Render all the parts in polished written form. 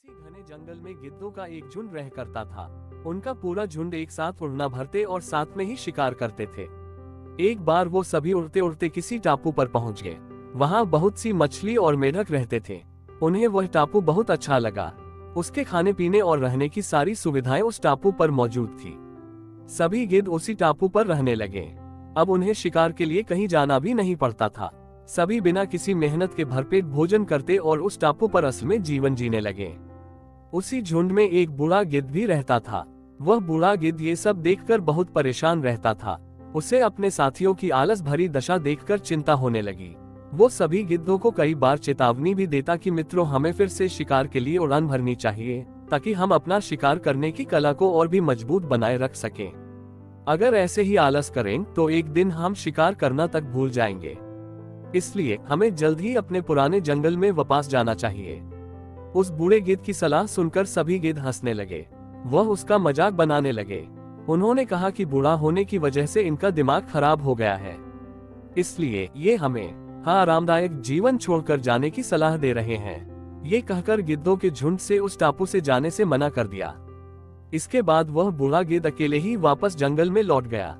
किसी घने जंगल में गिद्धों का एक झुंड रह करता था। उनका पूरा झुंड एक साथ उड़ना भरते और साथ में ही शिकार करते थे। एक बार वो सभी उड़ते उड़ते किसी टापू पर पहुंच गए। वहां बहुत सी मछली और मेढक रहते थे। उन्हें वह टापू बहुत अच्छा लगा। उसके खाने पीने और रहने की सारी सुविधाएं उस टापू पर मौजूद थी। सभी गिद्ध उसी टापू पर रहने लगे। अब उन्हें शिकार के लिए कहीं जाना भी नहीं पड़ता था। सभी बिना किसी मेहनत के भरपेट भोजन करते और उस टापू पर असल में जीवन जीने लगे। उसी झुंड में एक बूढ़ा गिद्ध भी रहता था। वह बूढ़ा गिद्ध ये सब देखकर बहुत परेशान रहता था। उसे अपने साथियों की आलस भरी दशा देखकर चिंता होने लगी। वो सभी गिद्धों को कई बार चेतावनी भी देता कि मित्रों, हमें फिर से शिकार के लिए उड़ान भरनी चाहिए, ताकि हम अपना शिकार करने की कला को और भी मजबूत बनाए रख सकें। अगर ऐसे ही आलस करें तो एक दिन हम शिकार करना तक भूल जाएंगे। इसलिए हमें जल्द ही अपने पुराने जंगल में वापस जाना चाहिए। उस बूढ़े गिद्ध की सलाह सुनकर सभी गिद्ध हंसने लगे। वह उसका मजाक बनाने लगे। उन्होंने कहा कि बूढ़ा होने की वजह से इनका दिमाग खराब हो गया है, इसलिए ये हमें आरामदायक जीवन छोड़कर जाने की सलाह दे रहे हैं। ये कहकर गिद्धों के झुंड से उस टापू से जाने से मना कर दिया। इसके बाद वह बूढ़ा गिद्ध अकेले ही वापस जंगल में लौट गया।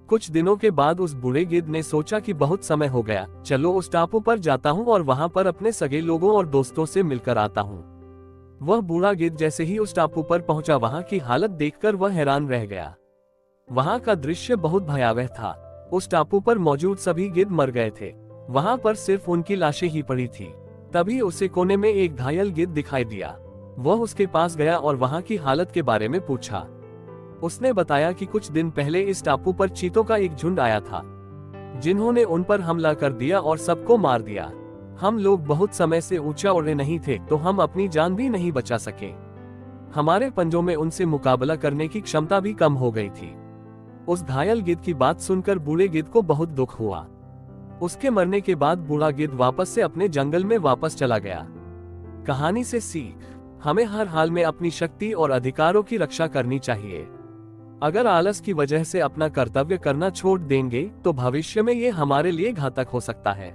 कुछ दिनों के बाद उस बूढ़े गिद्ध ने सोचा कि बहुत समय हो गया, चलो उस टापू पर जाता हूँ और वहां पर अपने सगे लोगों और दोस्तों से मिलकर आता हूँ। वह बूढ़ा गिद्ध जैसे ही उस टापू पर पहुंचा, वहां की हालत देखकर वह हैरान रह गया। वहां का दृश्य बहुत भयावह था। उस टापू पर मौजूद सभी गिद्ध मर गए थे। वहां पर सिर्फ उनकी लाशें ही पड़ी थी। तभी उसे कोने में एक घायल गिद्ध दिखाई दिया। वह उसके पास गया और वहां की हालत के बारे में पूछा। उसने बताया कि कुछ दिन पहले इस टापू पर चीतों का एक झुंड आया था, जिन्होंने उन पर हमला कर दिया और सबको मार दिया। हम लोग बहुत समय से ऊंचा उड़े नहीं थे, तो हम अपनी जान भी नहीं बचा सके। हमारे पंजों में उनसे मुकाबला करने की क्षमता भी कम हो गई थी। उस घायल गिद्ध की बात सुनकर बूढ़े गिद्ध को बहुत दुख हुआ। उसके मरने के बाद बूढ़ा गिद्ध वापस से अपने जंगल में वापस चला गया। कहानी से सीख, हमें हर हाल में अपनी शक्ति और अधिकारों की रक्षा करनी चाहिए। अगर आलस की वजह से अपना कर्तव्य करना छोड़ देंगे तो भविष्य में ये हमारे लिए घातक हो सकता है।